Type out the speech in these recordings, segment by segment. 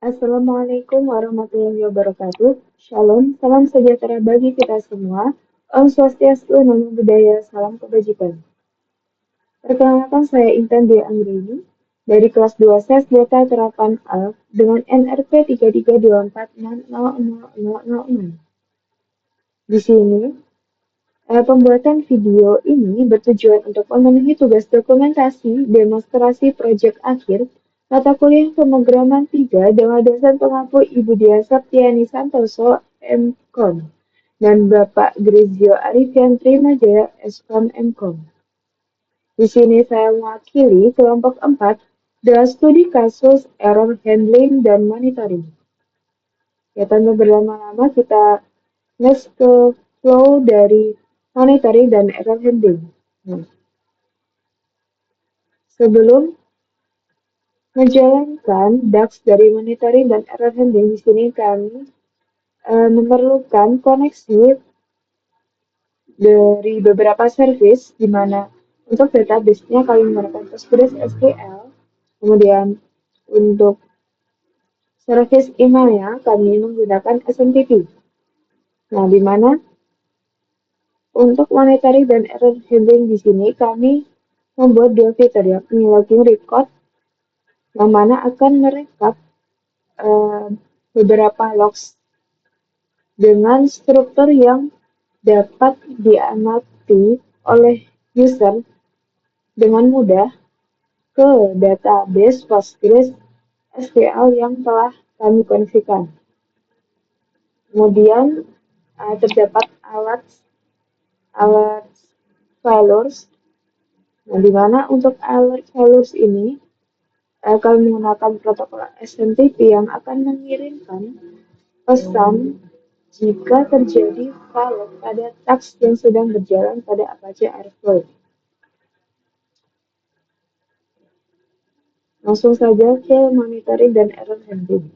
Assalamualaikum warahmatullahi wabarakatuh. Shalom, salam sejahtera bagi kita semua. Om Swastiastu, Namo Buddhaya, salam kebajikan. Perkenalkan saya Intan Dwi Anggreni dari kelas 2 SES Data Terapan A dengan NRP 332460000. Di sini, pembuatan video ini bertujuan untuk memenuhi tugas dokumentasi demonstrasi proyek akhir mata kuliah pemrograman 3 dengan dosen pengampu Ibu Dia Septiani Santoso, MKOM, dan Bapak Grizio Arifian Trimajaya, SKOM MKOM. Di sini saya mewakili kelompok 4 dalam studi kasus error handling dan monitoring. Ya, tanpa berlama-lama kita next ke flow dari monitoring dan error handling. Nah, sebelum menjalankan DAX dari monitoring dan error handling, di sini kami memerlukan koneksi dari beberapa service, di mana untuk database-nya kami menggunakan PostgreSQL, kemudian untuk service emailnya kami menggunakan SMTP. Nah, di mana untuk monitoring dan error handling di sini kami membuat dua fitur, yakni logging record, yang mana akan merekap beberapa logs dengan struktur yang dapat diamati oleh user dengan mudah ke database PostgreSQL yang telah kami konfigurasikan. Kemudian terdapat alat failures. Nah, di mana untuk alert failures ini kami menggunakan protokol SMTP yang akan mengirimkan pesan jika terjadi failure pada task yang sedang berjalan pada Apache Airflow. Langsung saja ke monitoring dan error handling.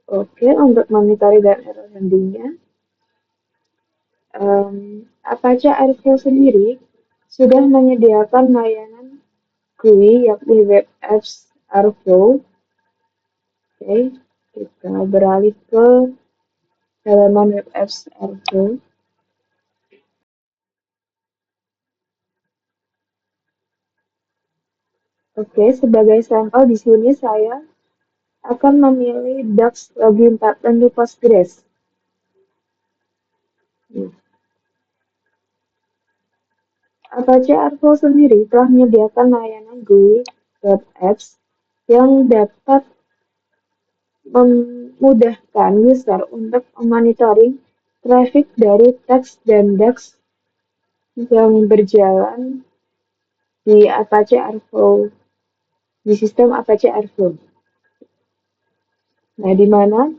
Oke, untuk monitoring dan error handlingnya, Apache Airflow sendiri sudah menyediakan layanan GUI yakni Web Apps Airflow. Oke, kita beralih ke halaman Web Apps Airflow. Oke, sebagai sampel di sini saya akan memilih DAX login pattern di Postgres. Apache Airflow sendiri telah menyediakan layanan GUI Web Apps yang dapat memudahkan user untuk memonitoring traffic dari teks dan DAX yang berjalan di Apache Airflow, di sistem Apache Airflow. Nah, di mana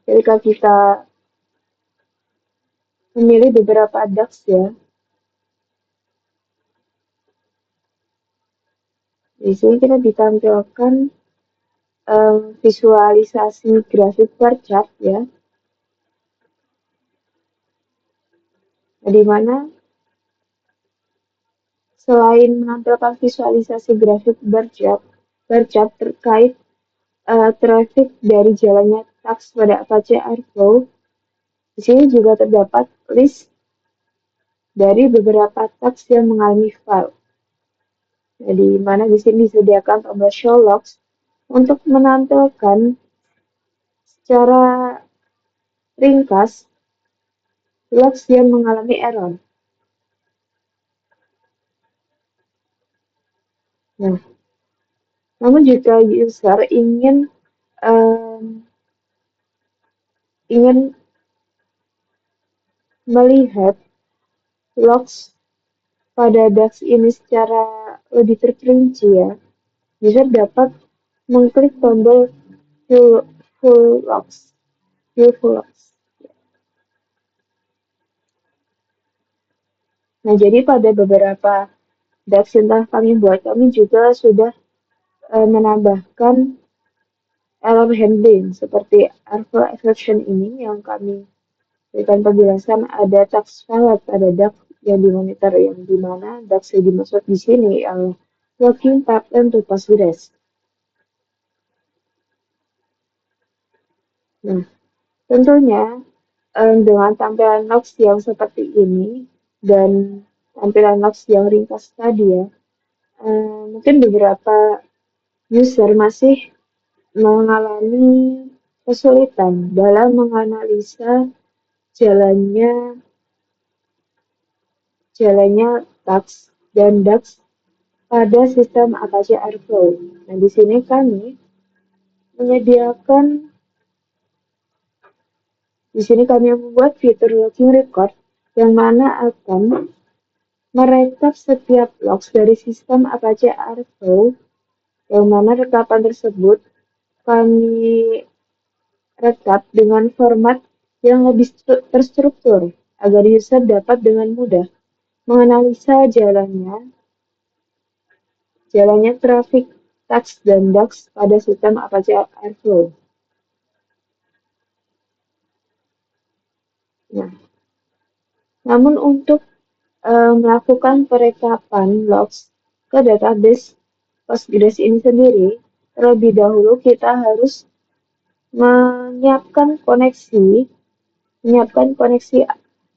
ketika kita memilih beberapa DAX ya, di sini kita ditampilkan visualisasi grafik bar chart ya, di mana selain menampilkan visualisasi grafik bar chart terkait traffic dari jalannya task pada Apache Airflow, di sini juga terdapat list dari beberapa task yang mengalami fail. Jadi mana di sini disediakan tombol show logs untuk menampilkan secara ringkas logs yang mengalami error. Nah, namun jika user ingin melihat logs pada DAX ini secara lebih terperinci ya, user dapat mengklik tombol view full logs. Nah, jadi pada beberapa DAX yang telah kami buat, kami juga sudah menambahkan error handling seperti Airflow exception ini yang kami berikan penjelasan ada task failure pada DAX yang dimonitor, yang dimana DAX yang dimaksud di sini adalah login pattern to Postgres. Nah, tentunya dengan tampilan Nox yang seperti ini dan tampilan Nox yang ringkas tadi ya, mungkin beberapa user masih mengalami kesulitan dalam menganalisa jalannya jalannya tax dan DAX pada sistem Apache Airflow. Nah, di sini kami menyediakan di sini kami membuat fitur logging record yang mana akan merekap setiap logs dari sistem Apache Airflow yang mana rekapan tersebut kami rekap dengan format yang lebih terstruktur agar user dapat dengan mudah menganalisa jalannya trafik tax dan DAX pada sistem Apache Airflow. Nah, namun untuk melakukan perekapan logs ke database Postgres ini sendiri, terlebih dahulu kita harus menyiapkan koneksi menyiapkan koneksi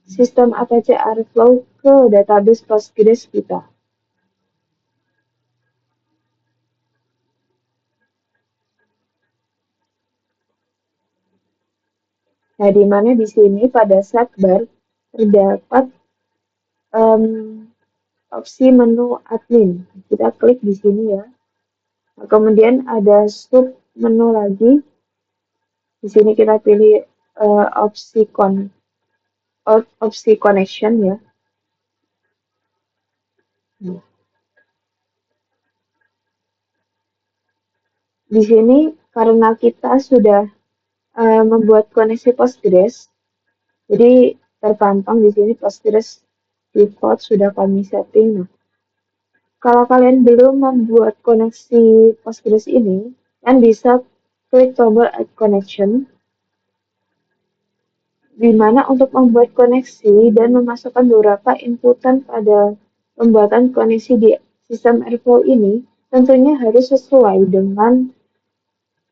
sistem Apache Airflow ke database Postgres kita. Nah, di mana di sini pada sidebar terdapat um, opsi menu admin. Kita klik di sini ya. Nah, kemudian ada sub menu lagi. Di sini kita pilih opsi connection ya. Nah, di sini karena kita sudah membuat koneksi Postgres, jadi terpampang di sini Postgres default sudah kami setting. Nah, kalau kalian belum membuat koneksi Postgres ini, kalian bisa klik tombol Add Connection, di mana untuk membuat koneksi dan memasukkan beberapa inputan pada pembuatan koneksi di sistem Airflow ini, tentunya harus sesuai dengan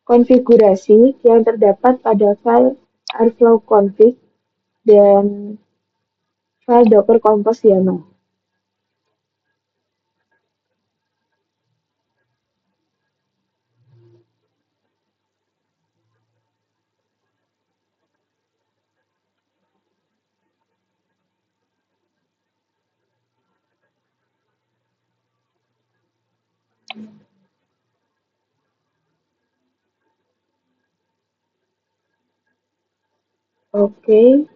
konfigurasi yang terdapat pada file Airflow config dan file Docker Compose YAML. Oke,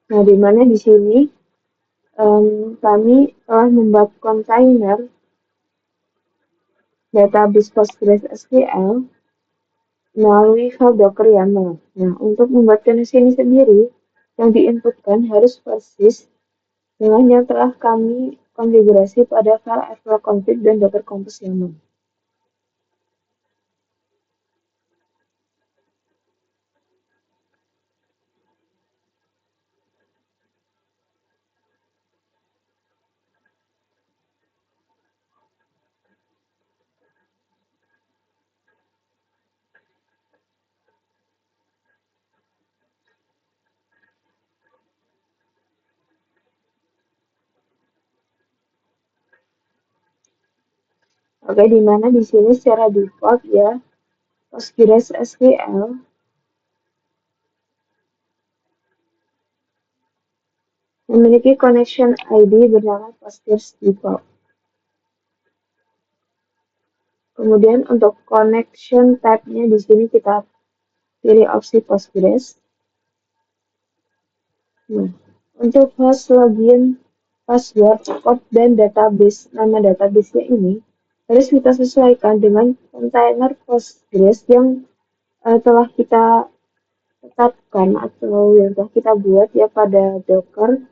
nah di mana di sini kami telah membuat kontainer database PostgreSQL melalui file Docker YAML. Nah, untuk membuat koneksi ini sendiri, yang diinputkan harus persis dengan yang telah kami konfigurasi pada file airflow config dan Docker Compose YAML. Oke, di mana di sini secara default ya, PostgreSQL memiliki connection ID bernama Postgres default. Kemudian untuk connection type-nya di sini kita pilih opsi Postgres. Nah, untuk host login, password, code, dan database, nama database-nya ini harus kita sesuaikan dengan kontainer Postgres yang telah kita tetapkan atau yang telah kita buat ya pada Docker,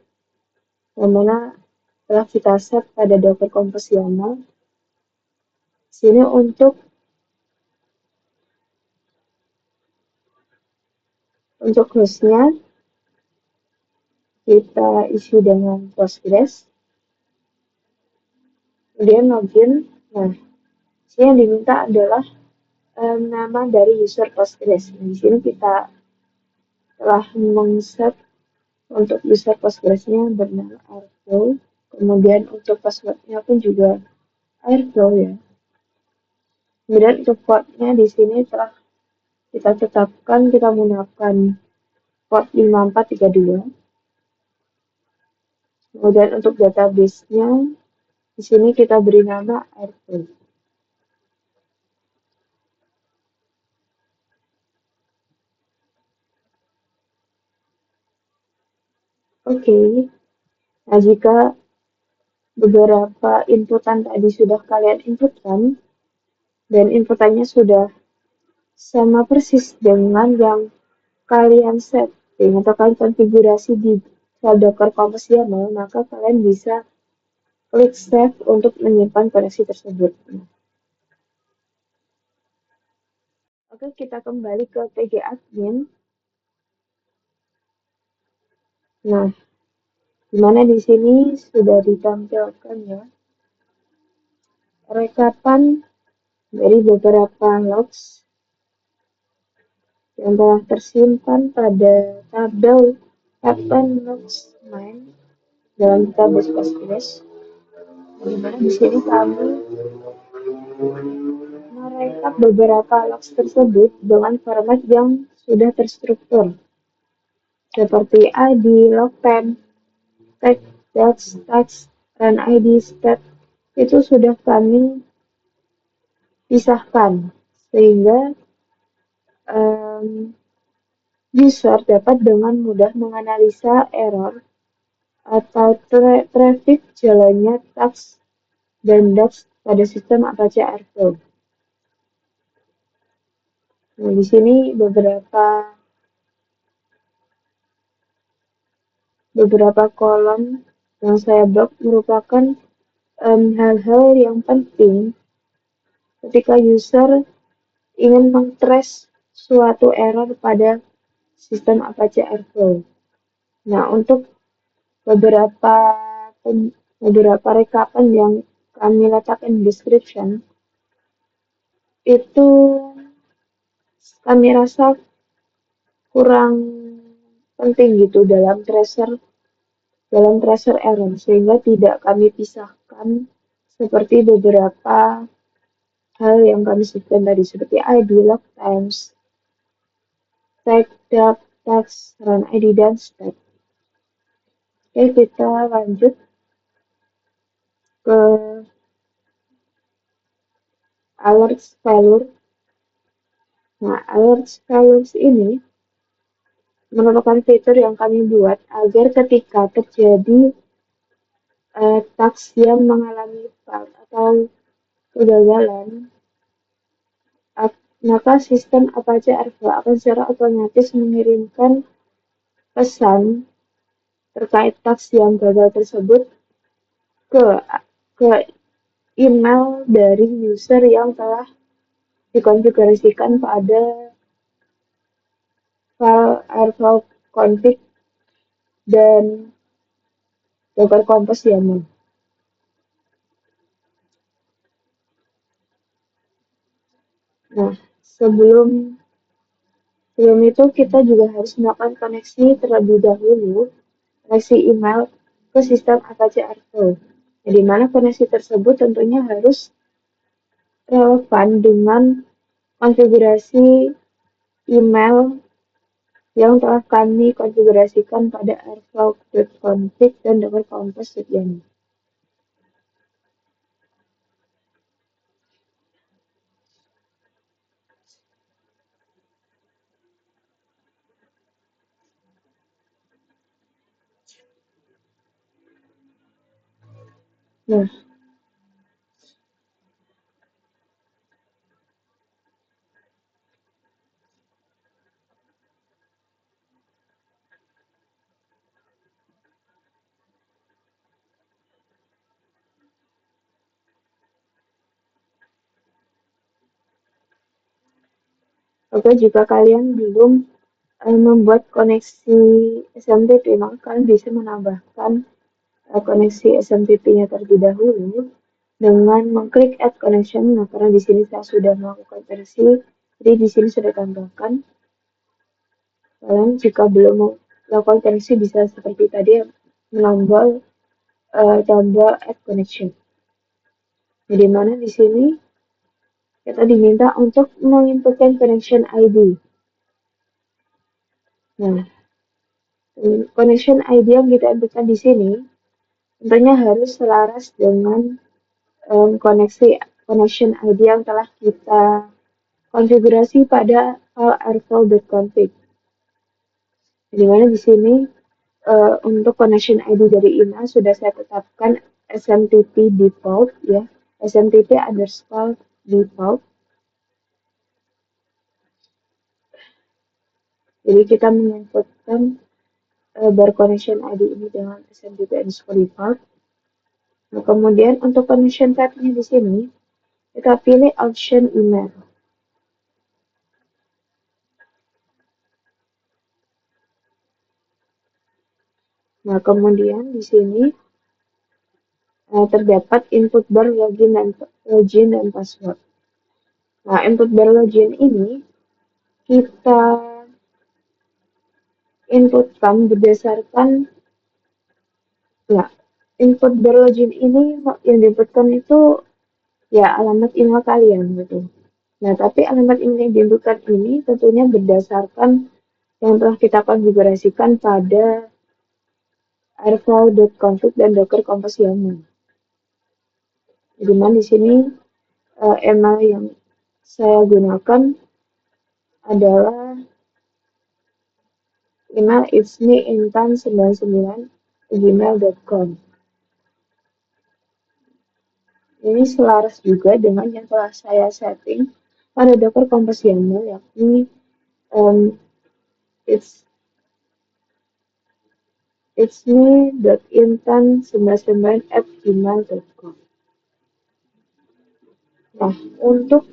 yang mana telah kita set pada Docker Compose YAML. Sini Untuk hostnya kita isi dengan Postgres, kemudian login. Nah, yang diminta adalah nama dari user Postgres. Nah, di sini kita telah mengset untuk user Postgres-nya bernama Airflow. Kemudian untuk password-nya pun juga Airflow ya. Kemudian untuk port-nya di sini telah kita tetapkan kita menggunakan port 5432. Kemudian untuk database-nya di sini kita beri nama Airflow. Oke. Nah, jika beberapa inputan tadi sudah kalian inputkan dan inputannya sudah sama persis dengan yang kalian setting atau kalian konfigurasi di file Docker Compose YAML, maka kalian bisa klik save untuk menyimpan koneksi tersebut. Oke, kita kembali ke PG admin. Nah, dimana di sini sudah ditampilkan ya rekapan dari beberapa logs yang telah tersimpan pada tabel Happen Logs Main dalam database Postgres. Dimana di sini kami merekap beberapa logs tersebut dengan format yang sudah terstruktur seperti ID, log time, tag, dates, tags, run ID, stat itu sudah kami pisahkan sehingga um, user dapat dengan mudah menganalisa error atau traffic jalannya tags dan dates pada sistem Apache Airflow. Nah, di sini beberapa kolom yang saya blok merupakan hal-hal yang penting ketika user ingin mengtrace suatu error pada sistem Apache Airflow. Nah, untuk beberapa beberapa rekapan yang kami letakkan di description itu kami rasa kurang penting gitu dalam tracer error sehingga tidak kami pisahkan seperti beberapa hal yang kami sebutkan tadi seperti ID, log times, tag, date, tags, run ID, dan stat. Oke, kita lanjut ke alert failure. Nah, alert failures ini merupakan fitur yang kami buat agar ketika terjadi task yang mengalami fail atau kegagalan, maka sistem Apache Airflow akan secara otomatis mengirimkan pesan terkait task yang gagal tersebut ke ke email dari user yang telah dikonfigurasikan pada file Airflow config dan Docker Compose YAML. Nah, sebelum itu kita juga harus melakukan koneksi terlebih dahulu, koneksi email ke sistem Apache Airflow. Nah, di mana koneksi tersebut tentunya harus relevan dengan konfigurasi email yang telah kami konfigurasikan pada airflow.config dan Docker Compose.yaml. Nah, oke, jika kalian belum membuat koneksi SMTP, maka kalian bisa menambahkan koneksi SMTP-nya terlebih dahulu dengan mengklik add connection. Nah, karena di sini saya sudah melakukan versi, jadi di sini sudah tambahkan. Kalian jika belum melakukan versi bisa seperti tadi menambah tambah add connection. Jadi mana di sini kita diminta untuk menginputkan connection ID. Nah, connection ID yang kita inputkan di sini tentunya harus selaras dengan koneksi connection ID yang telah kita konfigurasi pada file airflow.config. Di mana di sini untuk connection ID dari email sudah saya tetapkan SMTP default ya, SMTP underscore default. Jadi kita menginputkan bar connection ID ini dengan SMTP underscore default. Nah, kemudian untuk connection type-nya di sini kita pilih option email. Nah, kemudian di sini terdapat input bar login dan password. Nah, input bar login ini kita inputkan berdasarkan ya input bar login ini yang diinputkan itu ya alamat email kalian gitu. Nah, tapi alamat email yang diinputkan ini tentunya berdasarkan yang telah kita konfigurasikan pada airflow.config dan docker compose YAML. Di mana di sini email yang saya gunakan adalah email itsmeintan99@gmail.com. Ini selaras juga dengan yang telah saya setting pada docker compose YAML, yakni um, it's itsme.intan99@gmail.com. Nah, untuk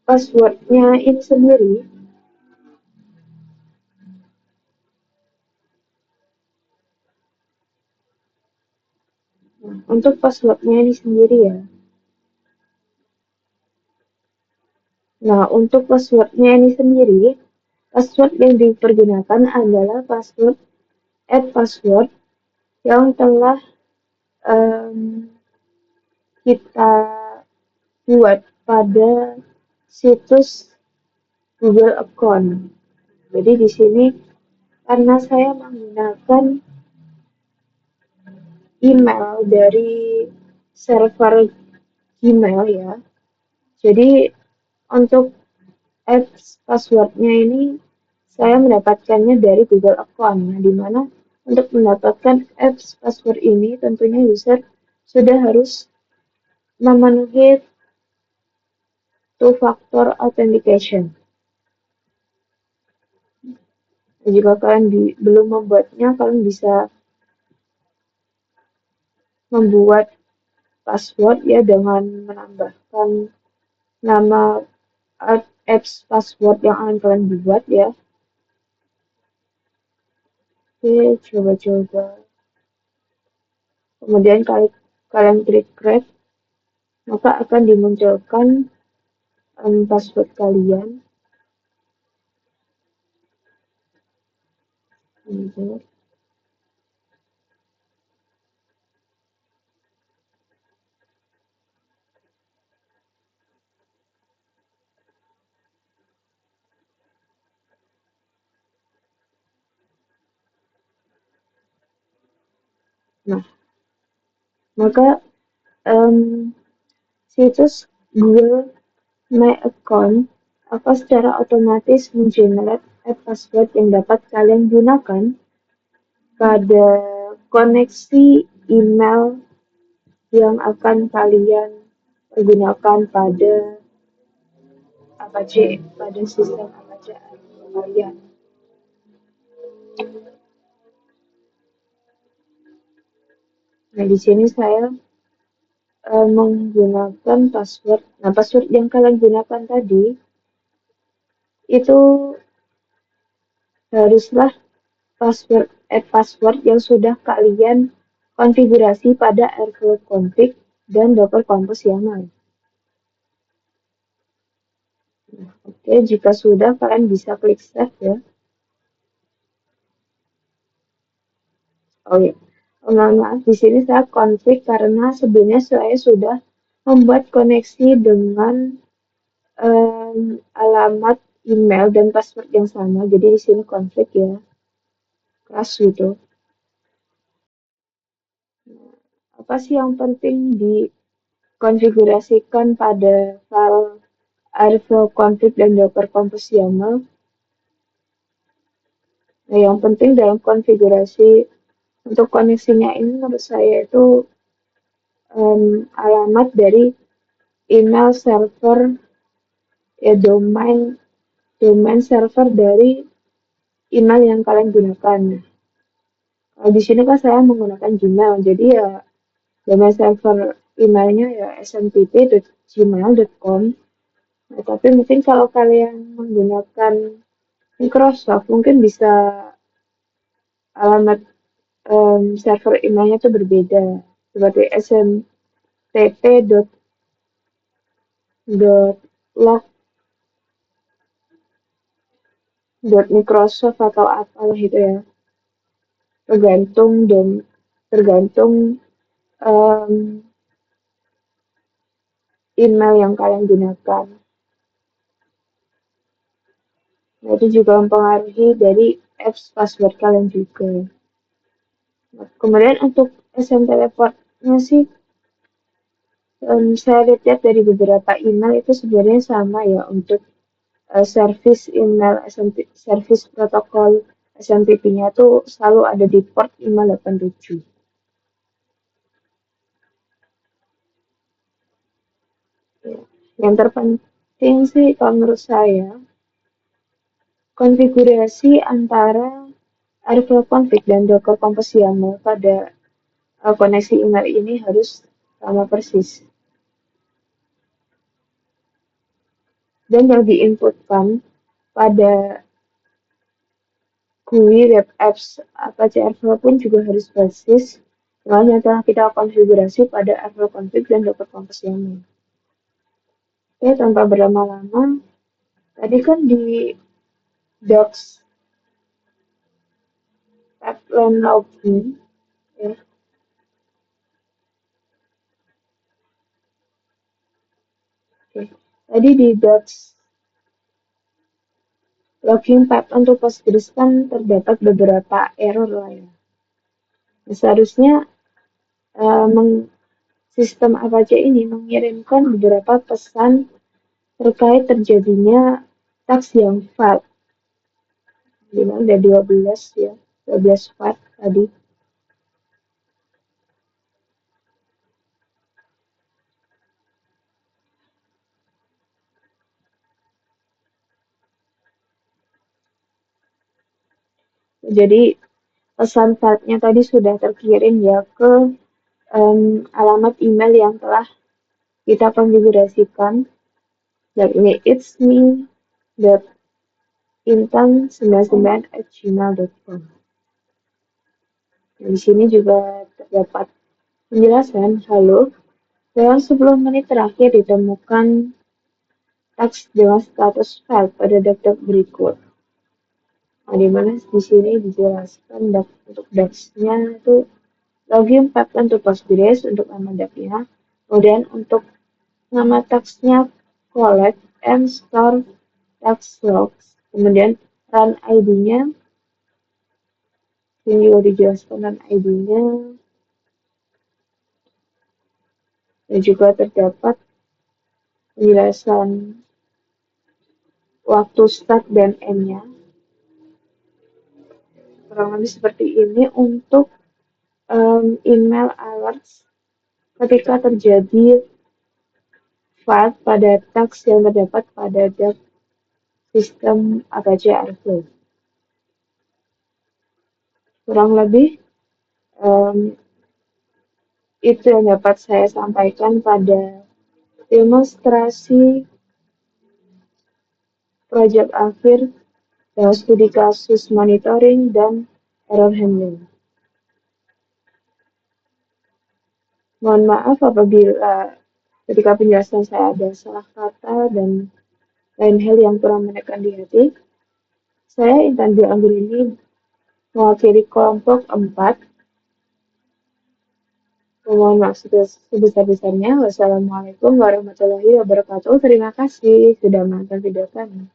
passwordnya ini sendiri, untuk passwordnya ini sendiri ya. Nah, untuk passwordnya ini sendiri, password yang dipergunakan adalah password yang telah um, kita buat pada situs Google Account. Jadi di sini karena saya menggunakan email dari server Gmail ya. Jadi untuk apps passwordnya ini saya mendapatkannya dari Google Account. Nah, di mana untuk mendapatkan apps password ini tentunya user sudah harus memenuhi two-factor authentication. Jika kalian belum membuatnya, kalian bisa membuat password ya dengan menambahkan nama apps password yang akan kalian buat ya. Oke, coba-coba. Kemudian kalian klik create, maka akan dimunculkan password kalian. Nah, maka situs Google My Account akan secara otomatis mengenerate password yang dapat kalian gunakan pada koneksi email yang akan kalian gunakan pada Apache, pada sistem Apache kalian. Nah, di sini saya menggunakan password. Nah, password yang kalian gunakan tadi itu haruslah password yang sudah kalian konfigurasi pada Airflow config dan Docker Compose YAML. Oke, jika sudah kalian bisa klik save ya. Oh ya, maaf di sini saya konflik karena sebenarnya saya sudah membuat koneksi dengan alamat email dan password yang sama. Jadi di sini konflik ya, keras gitu. Apa sih yang penting dikonfigurasikan pada file Airflow config dan Docker Compose YAML? Nah, yang penting dalam konfigurasi untuk koneksinya ini menurut saya itu alamat dari email server ya domain server dari email yang kalian gunakan. Kalau di sini kan saya menggunakan Gmail, jadi ya domain server emailnya ya smtp.gmail.com. Nah, tapi mungkin kalau kalian menggunakan Microsoft, mungkin bisa alamat server emailnya itu berbeda, seperti smtp.log.microsoft atau apalah itu ya, tergantung tergantung um, email yang kalian gunakan. Nah, itu juga mempengaruhi dari apps password kalian juga. Nah, kemudian untuk SM Teleportnya sih, saya lihat dari beberapa email itu sebenarnya sama ya untuk service email SMP, service protokol SMTP-nya tuh selalu ada di port 587. Ya. Yang terpenting sih kalau menurut saya konfigurasi antara Airflow config dan Docker Compose YAML pada koneksi email ini harus sama persis. Dan yang diinputkan pada GUI web apps Apache Airflow pun juga harus persis dengan yang telah kita konfigurasi pada Airflow config dan Docker Compose YAML. Oke, tanpa berlama-lama, tadi kan di docs pipeline login, ya, oke. Tadi di docs login pipeline untuk Postgres kan terdapat beberapa error lah ya. Nah, seharusnya sistem Apache ini mengirimkan beberapa pesan terkait terjadinya task yang failed. Dimana ada 12 ya, 12 failed tadi. Jadi pesan failed-nya tadi sudah terkirim ya ke alamat email yang telah kita konfigurasikan, yakni it's me.intan99@gmail.com. Di sini juga terdapat penjelasan, halo, dalam 10 menit terakhir ditemukan teks dengan status file pada daftar berikut. Nah, di mana di sini dijelaskan untuk daksnya itu login pipeline untuk Postgres untuk nama dapnya, kemudian untuk nama teksnya collect and store text logs, kemudian run ID-nya, ini juga dijelaskan run ID-nya, dan juga terdapat penjelasan waktu start dan end-nya. Kurang lebih seperti ini untuk email alerts ketika terjadi file pada teks yang terdapat pada sistem Apache Airflow. Kurang lebih um, itu yang dapat saya sampaikan pada demonstrasi proyek akhir studi kasus monitoring, dan error handling. Mohon maaf apabila ketika penjelasan saya ada salah kata dan lain hal yang kurang menekan di hati. Saya Intan Dwi Anggreni mewakili kelompok 4. Mohon maaf sebesar-besarnya. Wassalamualaikum warahmatullahi wabarakatuh. Terima kasih sudah menonton video kami.